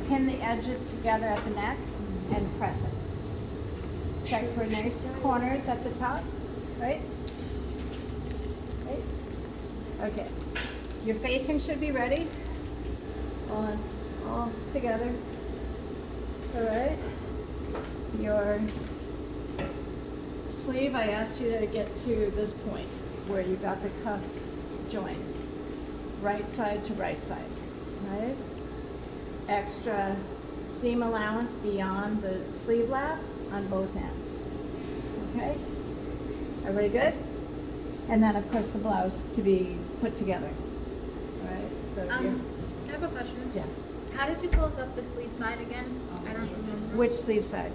pin the edge together at the neck and press it. Check for nice corners at the top, right? Right? Okay. Your facing should be ready. All together. All right. Your sleeve, I asked you to get to this point where you got the cuff joined. Right side to right side, right? Extra seam allowance beyond the sleeve lap on both ends. Okay? Everybody good? And then, of course, the blouse to be put together. All right? So I have a question. yeah. How did you close up the sleeve side again? I don't remember. Which sleeve side?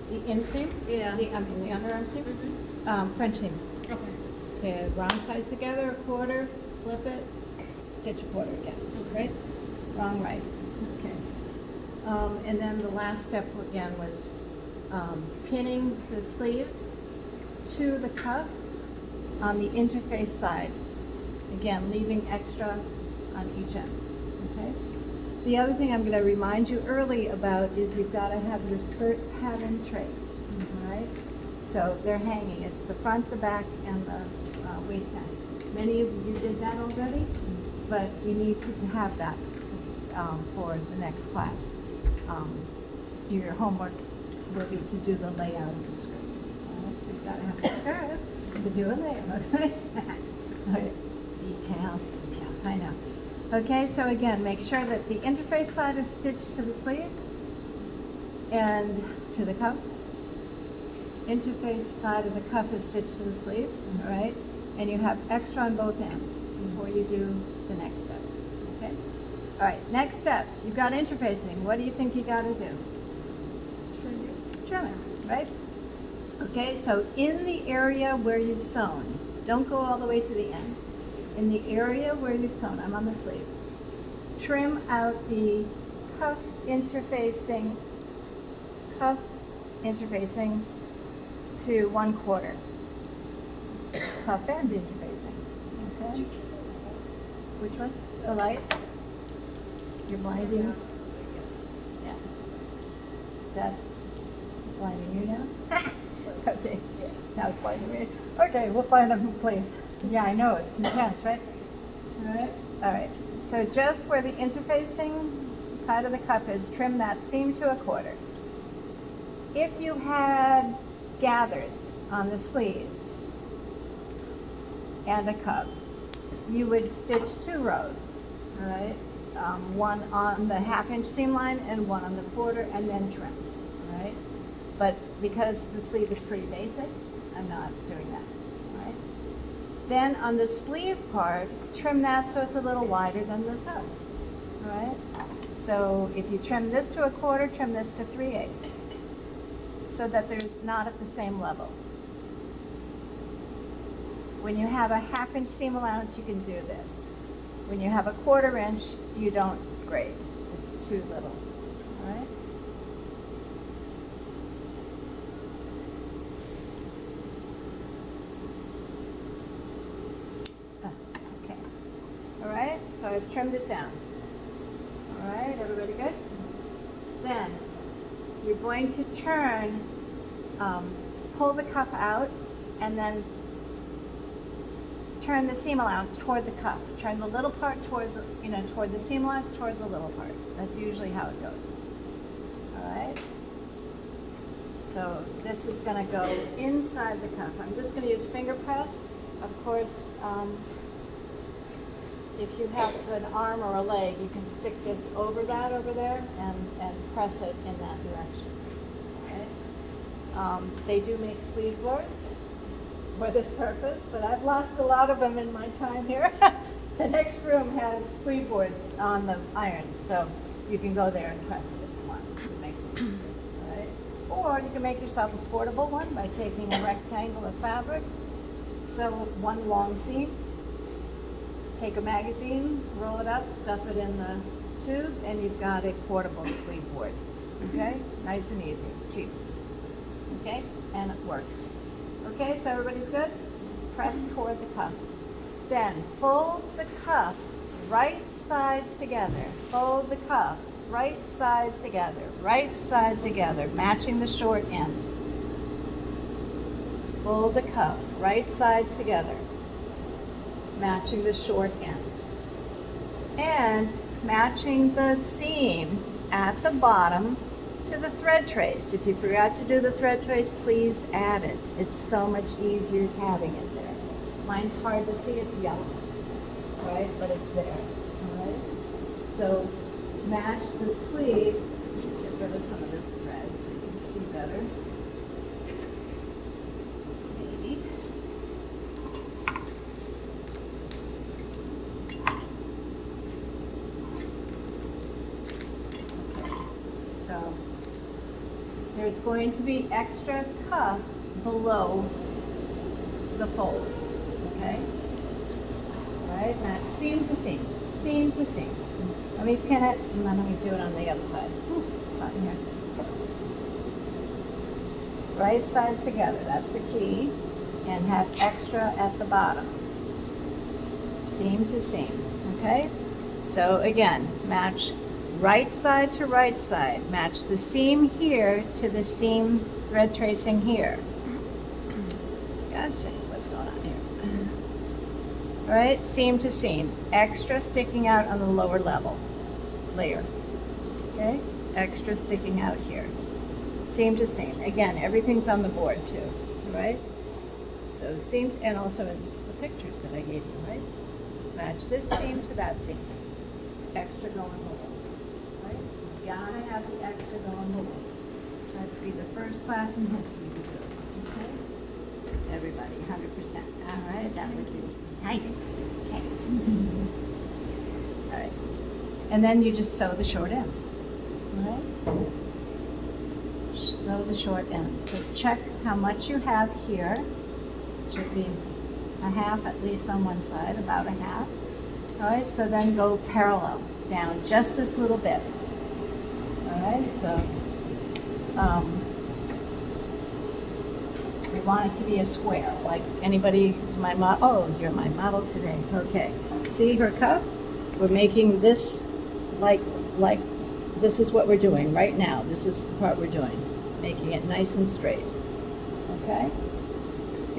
The inseam? Yeah. The underarm seam? Mm-hmm. French seam. Okay. So wrong sides together, a quarter, flip it, stitch a quarter again. Right? Wrong, right. Okay. And then the last step again was pinning the sleeve to the cuff on the interface side. Again, leaving extra on each end. Okay? The other thing I'm going to remind you early about is you've got to have your skirt pattern traced. All right? So they're hanging. It's the front, the back, and the waistband. Many of you did that already, but you need to have that for the next class. Your homework will be to do the layout of the skirt. All right? So you've got to have the skirt to do a layout. Okay. Details, I know. Okay, so again, make sure that the interface side is stitched to the sleeve and to the cuff. Interface side of the cuff is stitched to the sleeve, all right? And you have extra on both ends before you do the next steps, okay? All right, next steps. You've got interfacing. What do you think you got to do? Trim it, right? Okay, so in the area where you've sewn, don't go all the way to the end. In the area where you've sewn, I'm on the sleeve, trim out the cuff interfacing to 1/4. Cuff end interfacing. Okay. Which one? The light? You're blinding? Yeah. Is that blinding you now? Okay. Now it's blinding me. Okay, we'll find a place. Yeah, I know, it's intense, right? All right. So just where the interfacing side of the cuff is, trim that seam to 1/4. If you had gathers on the sleeve and a cuff, you would stitch 2 rows, all right? One on the 1/2 seam line and one on the 1/4, and then trim, all right? But because the sleeve is pretty basic, I'm not doing that, all right? Then on the sleeve part, trim that so it's a little wider than the cuff, all right? So if you trim this to 1/4, trim this to 3/8, so that there's not at the same level. When you have a 1/2 seam allowance, you can do this. When you have a 1/4 inch, you don't grade. It's too little, all right? Okay. All right, so I've trimmed it down. All right, everybody good? Then you're going to turn, pull the cuff out, and then turn the seam allowance toward the cuff. Turn the little part toward the seam allowance toward the little part. That's usually how it goes. All right? So this is going to go inside the cuff. I'm just going to use finger press. Of course, if you have an arm or a leg, you can stick this over that over there and press it in that direction. Okay? They do make sleeve boards for this purpose, but I've lost a lot of them in my time here. The next room has sleeve boards on the irons, so you can go there and press it if you want. It makes it easier. All right? Or you can make yourself a portable one by taking a rectangle of fabric, sew one long seam, take a magazine, roll it up, stuff it in the tube, and you've got a portable sleeve board. Okay? Nice and easy, cheap. Okay? And it works. Okay, so everybody's good? Press toward the cuff. Then fold the cuff right sides together. Fold the cuff right side together, matching the short ends. Fold the cuff, right sides together, matching the short ends. And matching the seam at the bottom to the thread trace. If you forgot to do the thread trace, please add it. It's so much easier having it there. Mine's hard to see, it's yellow, right? But it's there, all right? So match the sleeve. Get rid of some of this thread so you can see better. Maybe. So there's going to be extra cuff below the fold, okay? All right, match seam to seam, seam to seam. Let me pin it, and then let me do it on the other side. Ooh, it's hot in here. Right sides together, that's the key, and have extra at the bottom. Seam to seam, okay? So again, match right side to right side. Match the seam here to the seam thread tracing here. God's sake, what's going on here? All right, seam to seam. Extra sticking out on the lower level layer. Okay, extra sticking out here. Seam to seam. Again, everything's on the board too, right? So seam, and also in the pictures that I gave you, right? Match this seam to that seam. Extra going below, right? You gotta have the extra going below. That's be the first class in history to do it, okay? Everybody, 100%. All right, that would be nice. Okay. All right. And then you just sew the short ends, all right? Sew the short ends. So check how much you have here. Should be a half at least on one side, about a half. All right, so then go parallel down just this little bit. All right, so we want it to be a square, like anybody is my model. Oh, you're my model today. Okay, see her cuff? We're making this like this is what we're doing right now. This is the part we're doing, making it nice and straight. Okay,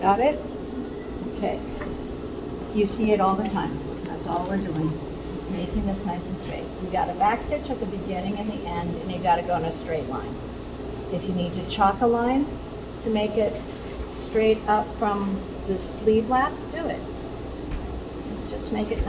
got it? Okay, you see it all the time. That's all we're doing, is making this nice and straight. You got a back stitch at the beginning and the end, and you got to go in a straight line. If you need to chalk a line to make it straight up from the sleeve lap, do it. Just make it nice.